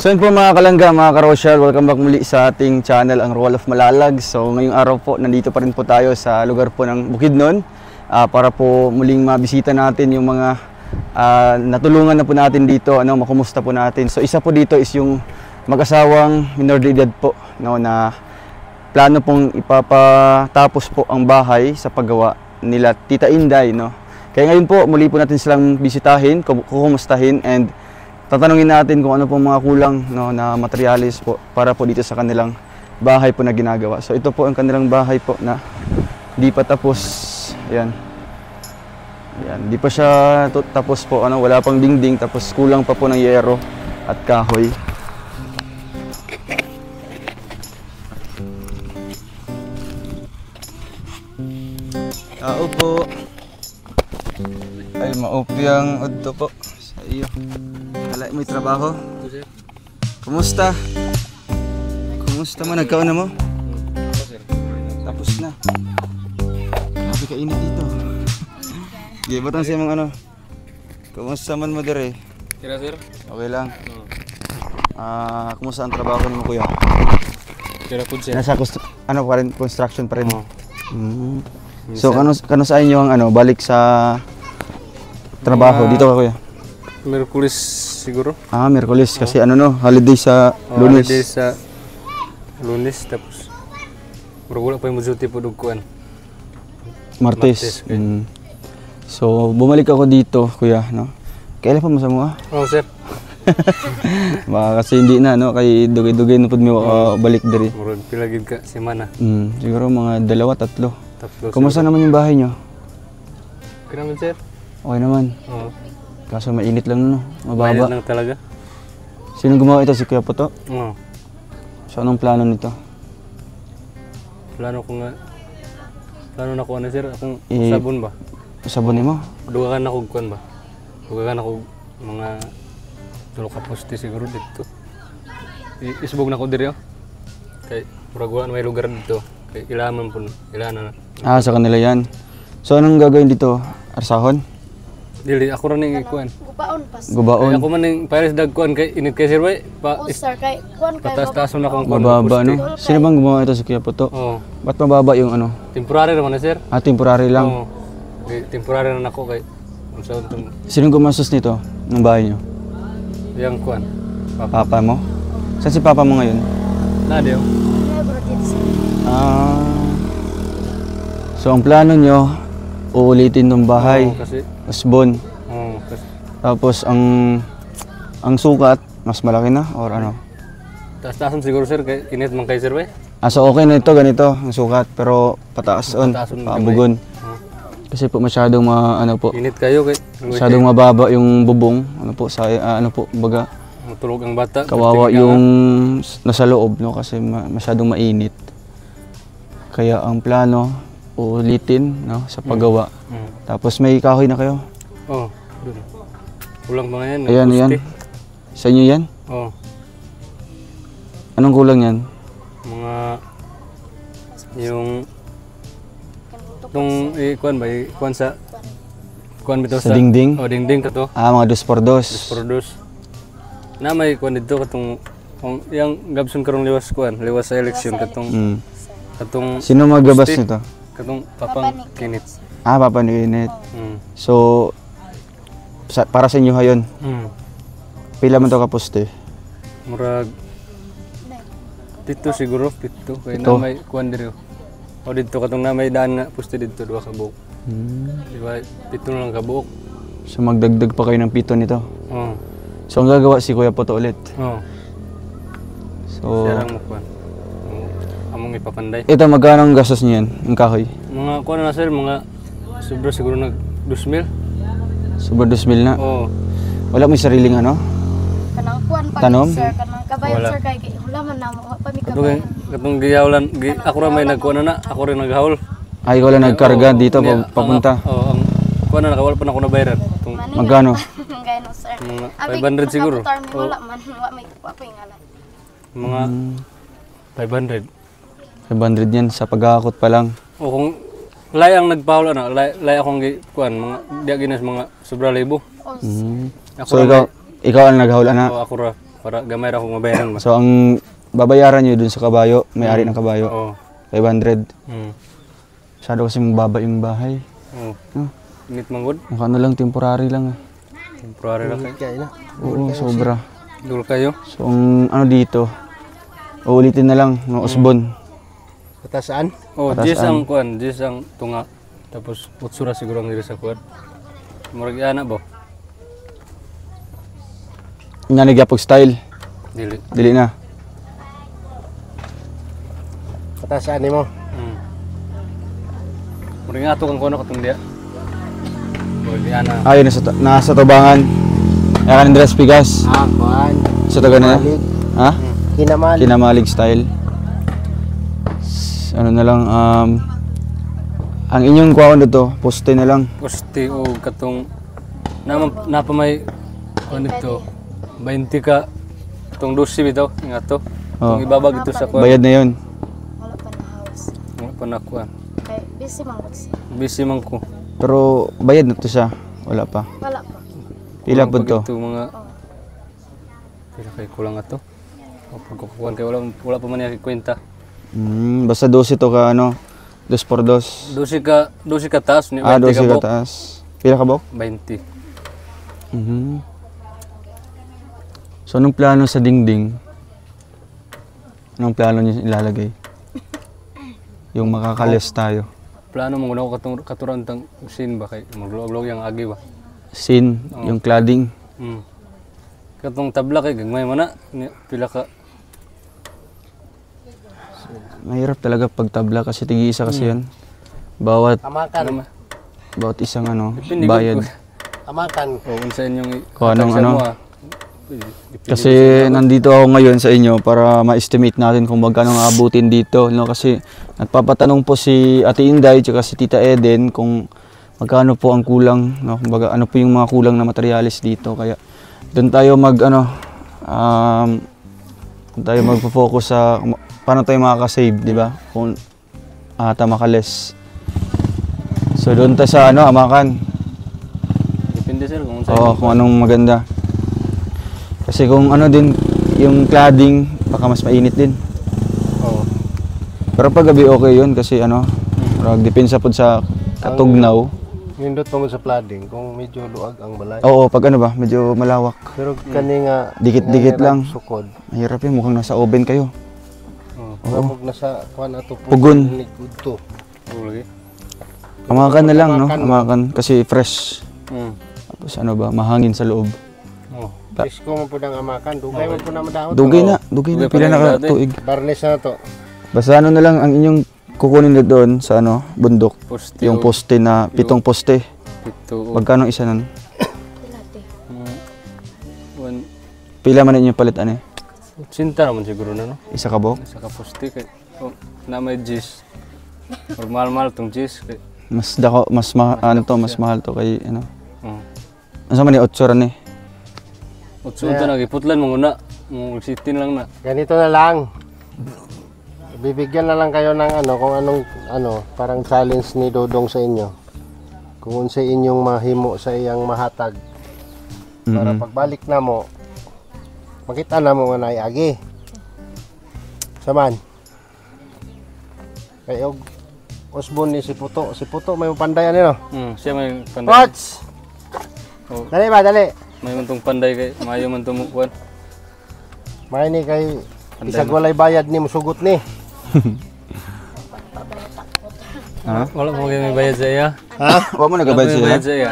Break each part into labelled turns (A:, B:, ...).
A: So yun po mga kalangga, mga karosyal, welcome back muli sa ating channel, ang Roll of Malalag. So ngayong araw po, nandito pa rin po tayo sa lugar po ng Bukidnon para po muling mabisita natin yung mga natulungan na po natin dito, makumusta po natin. So isa po dito is yung mag-asawang minor de edad po, na plano pong ipapatapos po ang bahay sa paggawa nila Tita Inday. Kaya ngayon po, muli po natin silang bisitahin, kukumustahin, and tatanungin natin kung ano pong mga kulang na materialis po para po dito sa kanilang bahay po na ginagawa. So ito po ang kanilang bahay po na di pa tapos. Ayan. Ayan. Di pa siya tapos po. Wala pang dingding, tapos kulang pa po ng yero at kahoy. Tao po. Ay, maupyang udto po sa iyo. Wala may trabaho? Kumusta? Kumusta man? Nagkaon na mo? Tapos na. Grabe ka init dito. Gibatan siya mga Kumusta man mo dire?
B: Tira sir?
A: Okay lang. Kumusta ang trabaho mo kuya?
B: Tira po sir.
A: Nasa pa rin, construction pa rin. So kano sa inyo ang balik sa trabaho dito ka kuya?
B: Merkulis siguro.
A: Merkulis kasi holiday sa Lunes.
B: Holiday sa Lunes, tapos wala pa yung musuti po dugkuan.
A: Martes. So bumalik ako dito kuya, Kailan pa mo sa mga?
B: Sir.
A: Baka kasi hindi na, kay dugay-dugay na po mi balik diri.
B: Murag pilagid ka semana.
A: Siguro mga 2-3.
B: Tatlo.
A: Kumusta naman yung bahay nyo?
B: Okay naman sir.
A: Okay naman. Kaso mainit lang, mababa.
B: Mainit lang talaga.
A: Sino gumawa ito? Si Kuya Puto?
B: Oo.
A: So anong plano nito?
B: Plano na ko sir, akong sabon ba?
A: Sabon mo?
B: Dugakan ako kuan ba? Dugakan ako mga tulo ka poste siguro dito. Isbog na ko diri kay murag wala may lugar dito. Kay ilaman na.
A: Sa kanila yan. So anong gagawin dito? Arsahon?
B: Dili ako ra ning kuan.
A: Gubaon.
B: Kaya ako man ning pares dag kuan kay init kay sir way
C: Sir kay kuan kay
B: patas-taas na akong kuan.
A: Mababa Sino bang gumawa ito si Kuya Puto? Ba't mababa yung
B: Temporary naman na sir.
A: Temporary lang.
B: Temporary na nako kay unsa untong
A: Sino gumastos nito ng bahay niyo?
B: yang kuan.
A: Papa mo? Saan si Papa mo ngayon?
B: Nadio.
A: So ang plano nyo, uulitin tong bahay.
B: Kasi
A: Usbon.
B: kasi
A: Tapos ang sukat, mas malaki na or
B: taas-taason siguro sir kay init man kay sir way.
A: So okay na ito, ganito ang sukat, pero pataas-on, paabugon. Kasi po masyadong
B: Init kayo kay
A: masyadong mababa yung bubong, baga
B: matulog ang bata.
A: kawawa yung nasa loob, kasi masyadong mainit. Kaya ang plano, ulitin sa paggawa. Tapos may kahoy na kayo.
B: Doon. Kulang pa ngayon.
A: Ayan. Sa inyo yan? Anong kulang yan?
B: Mga yung kuan sa kuan bitaw
A: Sa dingding?
B: dingding kato.
A: Mga 2x2.
B: Produce. Na may kuan dito katong yang gabson karong liwas sa election katong
A: Sino maggabas nito?
B: katong papang kinit.
A: Papa ni Inet. So para sa inyo hayon. Pila man to ka poste?
B: Murag dito siguro pito kay
A: Pito?
B: na may kuan diri. Dito katong na may daan na poste dito duha ka buok. Di ba pito na lang ka buok.
A: So magdagdag pa kayo ng 7 nito. So ang gagawa si Kuya Puto ulit. So
B: Sarang mo kuan. Among ipapanday.
A: ito magkano ang gastos niyan, ang kahoy?
B: Mga kuan na sir, mga sobra siguro nag 2,000.
A: Sobrang 2,000 na. Wala mo sariling
C: kanang kuan pa
A: Tanom?
C: sir kanang kabayan
B: Wala.
C: sir kay wala man na mo pa mi
B: Katong
C: kabayan.
B: katong gihawlan, ako ra may nagkuan na, ako rin naghawol.
A: Ikaw lang nagkarga dito papunta.
B: Ang kuan na nakawala pa na ako na bayaran.
A: Magkano?
C: Gayno sir.
B: Mga 500 siguro.
C: Wala man wa may ngala.
B: Mga 500.
A: 500 yan sa pag-aakot pa lang.
B: Kung lay ang nagpawla na, lay akong kuan mga diya ginas mga sobra libo.
A: So ikaw ang naghawla na.
B: Ako ra para gamay ra ko mabayaran ba.
A: So ang babayaran nyo dun sa kabayo, may-ari ng kabayo,
B: Oo.
A: 500.
B: Mm.
A: Masyado kasi mababa yung bahay.
B: Oo.
A: Ah,
B: Init man gud.
A: mukha na lang, temporary lang.
B: Temporary lang kayo.
D: Kaya na.
A: Oo, sobra.
B: Dul kayo.
A: So ang ano dito, uulitin na lang ng Osbon.
D: Patasaan?
B: Oh,
A: Patasaan.
B: Jis ang kuan, Jis ang tunga. Tapos utsura siguro ang diri sa kuan. Murag ana ba?
A: Nga nagyapog style,
B: Dili.
A: dili na.
D: Patasaan ni mo?
B: Mm. Murag nga ato kang kuno katong diya. Murag ana.
A: Ay, nasa tubangan. Kaya ka ng Andres Pigas.
D: Kuhan.
A: Sa taga na.
D: Malig.
A: Ha?
D: Kinamal.
A: Kinamalig style. Ano na lang, ang inyong kuwaon dito, poste na lang.
B: Pusti o katong napa may kuan dito. 20 ka tong 12 bitaw nga to.
A: Oh.
B: Kung ibabag ito sa kuan.
A: Bayad na yun.
C: Wala pa na house.
B: Wala pa na kuan.
C: Kay busy man gud siya.
B: Busy man ko.
A: Pero bayad na to siya. Wala pa.
C: Wala pa.
A: Pila po to?
B: Ito mga pila kay kulang ato. O pagkukuan kay wala pa man niya kwenta.
A: Basta 12 to ka ano, 2 por 2.
B: 12 ka taas ni 20
A: Ah, 12
B: ka
A: ka
B: bok.
A: taas. Pila ka bok?
B: 20.
A: Mhm. So anong plano sa dingding? Anong plano niyo ilalagay? Yung makakalis tayo.
B: Plano mo ko katuran tang sin ba kay maglog yang agi ba.
A: Sin, yung cladding.
B: Katong tabla kay gagmay man na pila ka
A: Mahirap talaga pag tabla kasi tig-isa kasi yan. Bawat
D: Amakan.
A: isang ano,
B: Depende
A: bayad.
B: gud.
D: Amakan.
B: O unsa inyong
A: Kung anong
B: tansya
A: ano.
B: mo, ah. Depende
A: Kasi nandito ako ngayon sa inyo para ma-estimate natin kung magkano ang abutin dito, no? Kasi nagpapatanong po si Ate Inday at si Tita Eden kung magkano po ang kulang, no? Kumbaga, ano po yung mga kulang na materyales dito. Kaya doon tayo magfo-focus sa paano tayo makaka-save, di ba? Kung makales. So doon tayo sa amakan.
B: Depende sir kung unsa.
A: Oo, kung anong maganda. Kasi kung ano din, yung cladding, baka mas mainit din.
B: Oo.
A: Pero pag gabi okay yun kasi depensa po sa katugnaw.
D: Nindot pa mo sa flooding kung medyo luag ang balay.
A: Oo, pag ano ba, medyo malawak.
D: Pero kani nga
A: Dikit-dikit
D: nga
A: lang.
D: sukod.
A: Mahirap yun, mukhang nasa oven kayo.
D: Huwag na sa kuan ato
A: Pugon.
D: likod to.
B: Oo lagi.
A: Amakan na lang, no? Amakan kasi fresh. Tapos ano ba, mahangin sa loob.
B: Oo.
D: Presko mo po ng amakan. Dugay mo po na madahon.
A: Dugay na.
B: Dugay pa
A: Pila
B: na
A: na
B: yung dati.
A: tuig.
D: Barnes na to.
A: Basta ano na lang ang inyong kukunin na doon sa bundok.
B: Poste
A: Yung
B: o
A: poste na, 7 poste.
B: pito o
A: Magkano isa nun?
C: Pilate.
B: one
A: Pila man inyong palit ano?
B: sinta naman siguro na no.
A: Isa ka bok?
B: Sa kaposte kay na may jis. Normal tong jis kay.
A: Mas mahal to kay ano.
B: Oo.
A: Ano sa man 8 ran eh.
B: Utso na giputlan mo una. Mo 16 lang na.
D: Ganito na lang. Bibigyan na lang kayo ng kung anong parang challenge ni Dodong sa inyo. Kung unsa inyong mahimo sa iyang mahatag. Para pagbalik na mo, makita na mo nga naiagi. Saman. Kay Osbon ni si Puto may pandayan nino.
B: Siya may panday.
D: Watch.
B: Oh,
D: Dali ba, dali.
B: may man tong panday kay maayo man tong kuan.
D: May ni kay
B: Panday
D: isag walay bayad ni musugot ni.
A: Ha?
B: Wala mo kay may bayad sa iya.
D: Ha?
A: Wa mo nagabayad
B: May
A: sila?
B: bayad sa iya.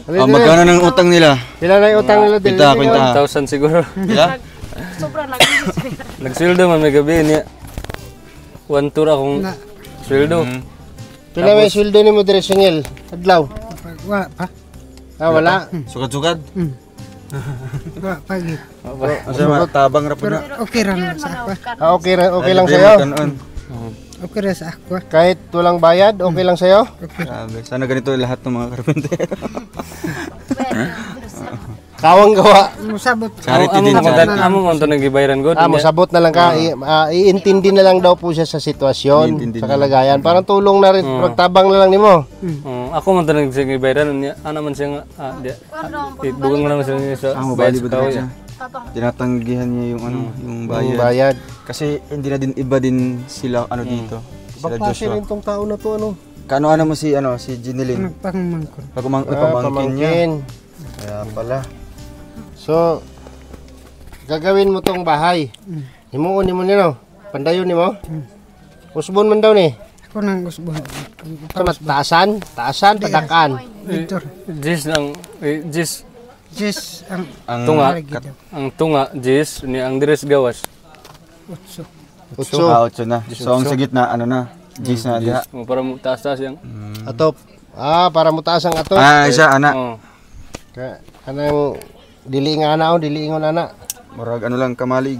A: Magkano ng utang nila?
D: Sila na yung utang nila.
A: Kwenta.
B: 1,000 siguro.
A: Pila?
C: Sobra na
B: Nagsildo man may gabi niya. One tour akong sweldo.
D: Pila may sweldo ni mo dire singil? Adlaw.
E: Wala pa.
D: Ah, wala.
A: Sugad-sugad?
E: Wala pa. gid.
A: Asa tabang ra po na.
E: Okay ra na sa ako.
D: Ah, okay lang sa'yo.
E: Okay ra sa ako.
D: Kahit walang bayad, okay lang sa'yo?
A: Grabe. Sana ganito lahat ng mga karpentero.
D: Kawang gawa.
E: Musabot.
A: Charity din. charity.
B: Amo man to nagibayaran god.
D: Masabot na lang ka. Iintindi na lang daw po siya sa sitwasyon,
A: Iintindi
D: sa
A: na.
D: kalagayan. Parang tulong na rin, pagtabang na lang ni mo.
B: Ako man to nagibayaran niya. Ana man siya nga dugang lang siya sa
A: Mo
B: bayad
A: bali
B: sa
A: ba
B: tao.
A: siya?
C: Tabang.
A: tinatanggihan niya yung ano, yung bayad.
D: Bayad.
A: Kasi hindi na din iba din sila ano dito. Sila
D: Bakla
A: Joshua.
D: rin tong tao na to ano?
A: Kano mo si ano si Jinilin?
E: Nagpangmangkon.
A: Pamangkin niya.
D: Pamangkin.
A: Kaya pala.
D: So, gagawin mo tong bahay. Himuon mo nino. Pandayon nimo. Usbon man daw ni.
E: Ako nang usbon.
D: Taasan, padakan.
E: Victor.
B: Jis ang jis
E: Jis ang
A: Ang
B: tunga.
E: Gito.
B: Ang tunga jis ni ang dires gawas.
E: Utso.
D: Utso.
A: Otso na. So ang sa gitna ano na? Gis na diha.
B: O, para mo taas-taas yang.
D: Atop. Para mo taas ang atop.
A: Ah, isa ana.
B: Oh.
D: Kanang dili nga ana o dili ingon ana.
A: Murag ano lang kamalig.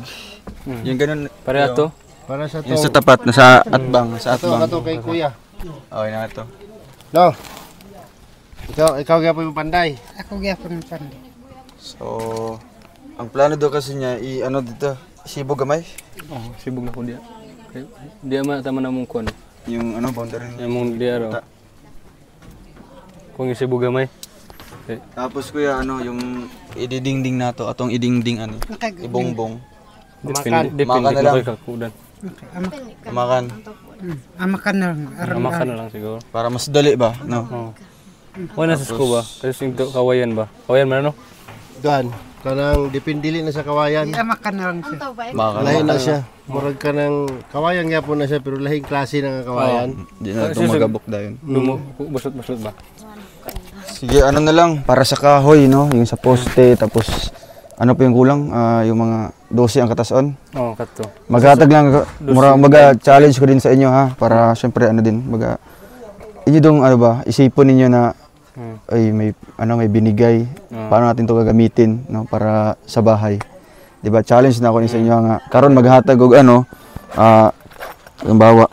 A: Yung ganun.
B: Pare ato.
D: Para sa
A: Yung sa
D: to.
A: tapat na sa atbang, sa
D: Ato
A: atbang.
D: ato kay kuya.
A: Okay na to.
D: No. Ikaw gyapon mo panday.
E: Ako gyapon ng pandi.
A: So ang plano daw kasi niya ano dito, Sibo gamay.
B: Oh, sibog na ko dia. Dia man tama na mong kon.
A: Yung ano boundary.
B: Yang mong dia raw. Kung isibog gamay. Okay.
A: Tapos kuya ano yung ididingding nato atong idingding ano, ibongbong.
D: Makan.
B: Depende
A: na
B: kung
A: lang.
B: kay kakudan.
A: Makan
E: Amakan na lang. Aram
B: Makan na lang siguro.
A: para mas dali ba, no?
B: Oh. Wala sa sko ba? Kasi sinto kawayan ba? Kawayan man ano?
D: Gan. Kanang dipindili na sa kawayan.
E: Amakan na lang siya.
C: Ito ba?
A: Makan.
D: Lahi na siya. Murag ka ng kawayan gyapon na siya pero lahing klase ng kawayan.
A: Di na itong magabok dayon.
B: Dumo, busot-busot ba?
A: Sige, ano na lang para sa kahoy, no? Yung sa poste, tapos ano pa yung kulang? Yung mga 12 ang katason.
B: Oh, kato.
A: Maghatag lang, challenge ko din sa inyo ha, para syempre ano din, inyo dong ano ba, isipon ninyo na ay may binigay, paano natin to gagamitin, no, para sa bahay. 'Di ba? Challenge na ako ni sa inyo nga. Karon maghatag og ano, halimbawa,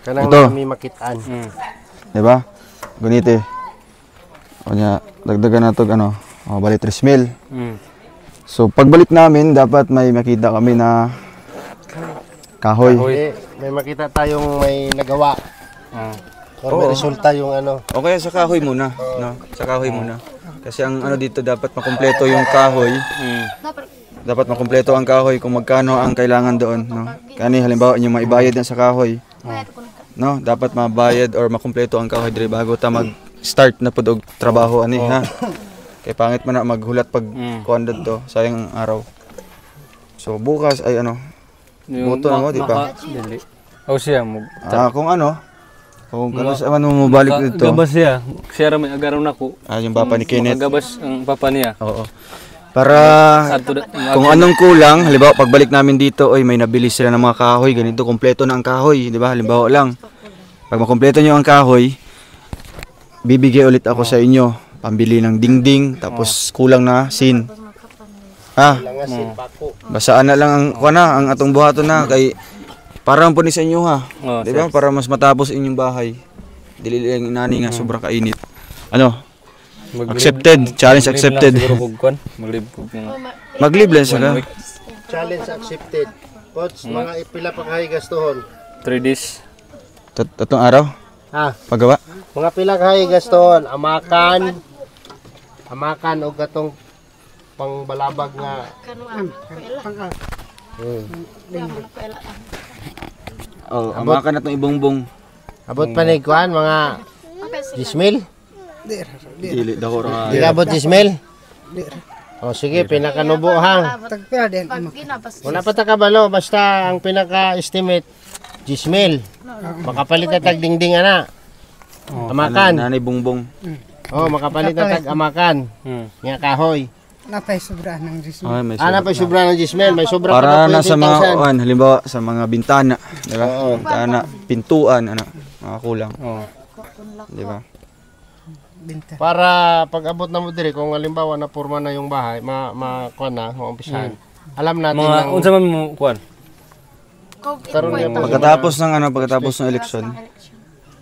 D: Kanang
A: ito.
D: may makitaan.
A: 'di ba? Gunite. Kanya dagdagan nato ano, bali 3,000. So pagbalik namin dapat may makita kami na kahoy.
D: May makita tayong may nagawa. Or may resulta yung ano.
A: Okay, sa kahoy muna, no? Sa kahoy muna. Kasi ang ano dito dapat makumpleto yung kahoy. Dapat makumpleto ang kahoy kung magkano ang kailangan doon, no? Kani halimbawa inyo maibayad na sa kahoy, no? Dapat mabayad or makumpleto ang kahoy diri bago ta mag-start na pud og trabaho ani, ha? Kay pangit man na maghulat pag kuan to, sayang ang araw. So bukas ay ano, buto na mo, di ba?
B: Dili. O siya mo.
A: Kung ano, kung sa ano mo balik dito.
B: Gabas siya. Siya ra may agaron nako.
A: Yung papa ni Kenneth.
B: Gabas ang papa niya.
A: Oo. Para
B: Adto
A: kung anong kulang, halimbawa pagbalik namin dito, oy may nabili sila ng mga kahoy, ganito kompleto na ang kahoy, di ba? Halimbawa lang. Pag makumpleto niyo ang kahoy, bibigay ulit ako sa inyo pambili ng dingding, tapos kulang na sin. Basaan na lang ang kuana, ang atong buhaton na kay parang po ni sa inyo ha.
B: Oh,
A: Di ba? Para mas matapos inyong bahay. Dili lang inani nga sobrang kainit. Ano? Accepted, challenge accepted.
B: Siguro kog kon, maglib kog
A: Maglib lang siya.
D: Challenge accepted. Coach, mga ipila pa kahay gastuhon.
B: 3 days.
A: Tatong araw? Pagawa?
D: Mga pila kahay gastuhon. Amakan o gatong pangbalabag nga.
A: Amakan na itong ibongbong.
D: Abot pa ni kuan mga 10,000?
A: Dili, dako ra.
D: Di ka abot 10,000? O sige, pinakanubo hang.
E: Tagpila din
C: Pag
E: amak.
C: ginabas.
D: Wala pa ta kabalo, basta ang pinaka-estimate 10,000. Makapalit na tag dingding ana. Amakan.
A: Nanay bongbong.
D: Makapalit na tag amakan. Nga kahoy.
E: Napay sobra ng jis.
A: Ay, may
D: Ana pa sobra ng 10,000, may sobra
A: para
D: pa
A: na sa mga
D: 20,000.
A: halimbawa sa mga bintana, di ba? Bintana, pintuan, ano, mga kulang.
B: Oh.
A: Di ba?
E: Binta.
D: Para pag abot na mo dire kung halimbawa na porma na yung bahay, kuan na, maumpisahan. Alam natin
B: Mga
D: ng
B: unsa man mo kuan?
D: karon nga mo.
A: Pagkatapos ng eleksyon,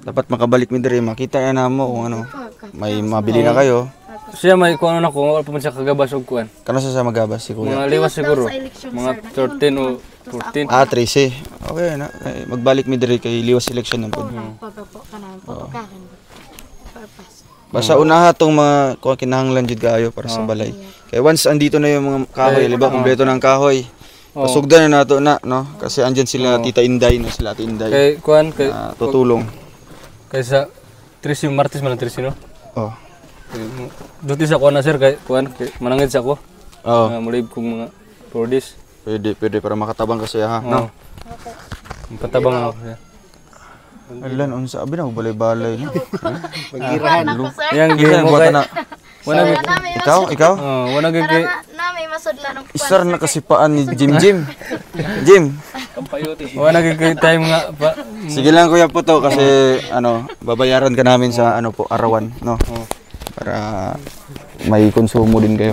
A: dapat makabalik mi dire, makita na mo kung ano, may mabili na kayo.
B: Siya may kuan na ko, wala pa man siya kagabas og kuan.
A: Kano sa magabas si Kuya?
B: Mga liwas siguro. Mga 13 o 14.
A: 13. Okay na. Magbalik mi dire kay liwas election ng pud. Basta unaha tong mga kuha kinahanglan jud kayo para sa balay. Kaya once andito na yung mga kahoy, di ba, kumpleto ng kahoy. Pasugdan na nato na, no? Kasi andyan sila Tita Inday, no? Sila Ate Inday.
B: Kay kuan kay
A: Tutulong.
B: kaysa Trisio Martes man ang Trisio no.
A: Oh.
B: Duty sa kuan na sir kay kuan kay manangit sa ako.
A: Oh.
B: Mulib kong mga 4 days.
A: Pwede para makatabang kasi ha, no?
B: Patabang ako.
A: Alan, unsa abi na balay-balay, no?
D: Magirahan.
B: Yang
A: Isa
B: game
A: ang
B: mo
A: buhat
B: kay
A: na. Ikaw?
B: wala gid kay
C: May masudla ng
A: Isar na kasipaan ni Jim. Jim.
B: wala gid kay time nga pa.
A: Sige lang Kuya Puto kasi ano, babayaran ka namin sa ano po, arawan, no? Para may konsumo din kayo.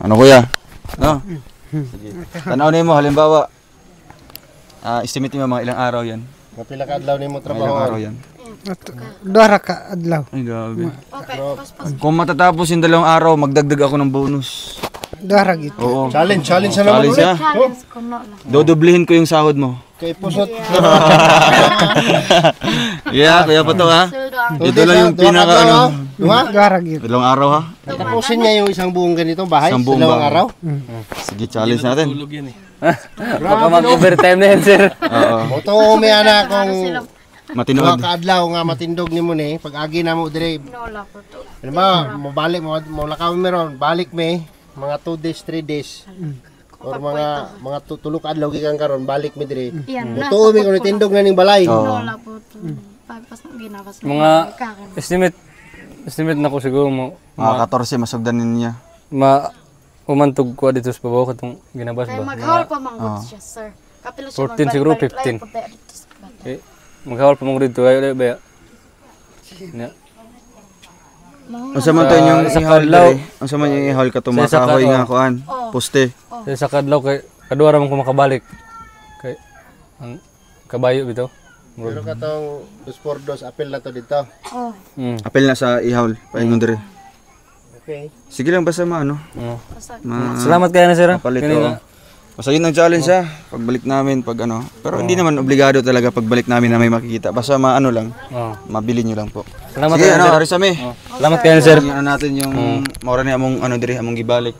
A: Ano Kuya? No? Sige. Tanaw nimo halimbawa estimate mo mga ilang araw 'yan.
D: Mapila ka adlaw nimo
A: Mga ilang araw
D: trabaho.
A: 'yan.
E: Duha ka adlaw.
A: Ay grabe.
C: Okay, pas.
A: Kung matatapos yung 2 araw, magdagdag ako ng bonus.
E: Duha ra gid.
A: Oo.
D: Challenge na naman
A: Challenge
D: ulit.
A: ha.
C: Challenge ko no.
A: Dodoblihin ko yung sahod mo.
D: Kay pusot.
A: Yeah, Kuya Puto ha.
C: Suldo ang
A: Ito lang yung pinaka ano.
D: Duha?
E: Duha ra gid.
A: 2 araw ha.
D: Tapusin niya yung isang buong ganitong bahay
A: Isang
D: sa
A: buong
D: dalawang
A: bahay.
D: araw.
A: Sige, challenge natin.
B: Baka mag-overtime na yan sir.
A: Oo.
D: Moto may ana kung duha
A: Matinood.
D: ka adlaw nga matindog nimo ni pag agi na mo dire.
C: nola po to.
D: Ano ba, mabalik mo lakaw meron, balik me mga 2 days, 3 days. Or mga tulo ka adlaw gikan karon, balik mi dire.
C: Yan na.
D: Moto mi kun tindog na ning balay.
C: Nola po to. Pagpas na ginawas.
B: Mga estimate na ko siguro mo
A: Mga 14 masugdan niya.
B: umantog ko dito sa babaw katong ginabas
C: Kaya
B: ba.
C: maghawal pa manggod siya, sir. Kapilo siya
B: 14 siguro, 15. Eh, maghawal pa mo dito ayo ba. Ya.
A: Unsa man tayo yung
B: sa
A: ihawal
B: kadlaw.
A: dire? Unsa man yung ihawal ka
B: Sa isa ka-
A: tumakahoy nga
B: oh.
A: kuan, poste.
B: Sa kadlaw kay kadua ra man ko makabalik. Kay ang kabayo bitaw.
D: Pero katong 2 apel na to dito.
C: Oh,
A: Apel na sa ihawal, paingon dire.
D: Okay.
A: Sige lang basta maano.
C: pasag.
B: Salamat kayo na sir.
A: Papalit
B: Kani
A: oo.
B: nga.
A: Basta yun ang challenge ha, pagbalik namin pag ano. Pero hindi naman obligado talaga pagbalik namin na may makikita. Basta maano lang,
B: Oh.
A: mabili nyo lang po.
B: Salamat
A: Sige,
B: kayo
A: ano,
B: sir.
A: Arisame.
B: Salamat kayo sir.
A: Tingnan natin yung maura ni among ano dire among gibalik.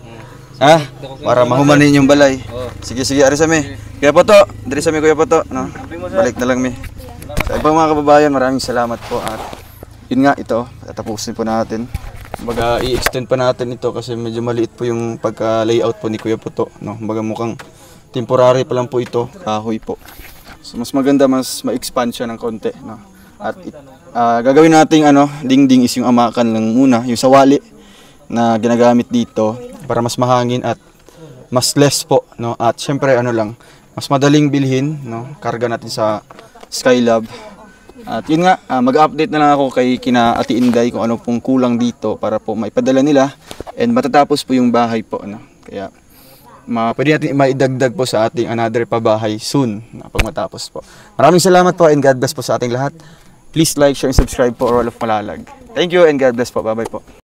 A: Ha? Para mahumanin yung balay. Sige, Arisame. Kuya Poto, dire sa mi Kuya Poto, no? Balik na lang mi. Sa ibang mga kababayan, maraming salamat po at yun nga ito, tatapusin po natin. Kumbaga i-extend pa natin ito kasi medyo maliit po yung pagka-layout po ni Kuya Poto, no? Kumbaga mukhang temporary pa lang po ito, kahoy po. So mas maganda mas ma-expand siya ng konti, no? At gagawin nating ano, dingding is yung amakan lang muna, yung sawali na ginagamit dito para mas mahangin at mas less po, no? At syempre ano lang, mas madaling bilhin, no? Karga natin sa Skylab. At yun nga, mag-update na lang ako kay kina Ate Inday kung ano pong kulang dito para po maipadala nila and matatapos po yung bahay po, no? Kaya pwede natin maidagdag po sa ating another pabahay soon na pag matapos po. Maraming salamat po and God bless po sa ating lahat. Please like, share, and subscribe po Roll of Malalag. Thank you and God bless po. Bye-bye po.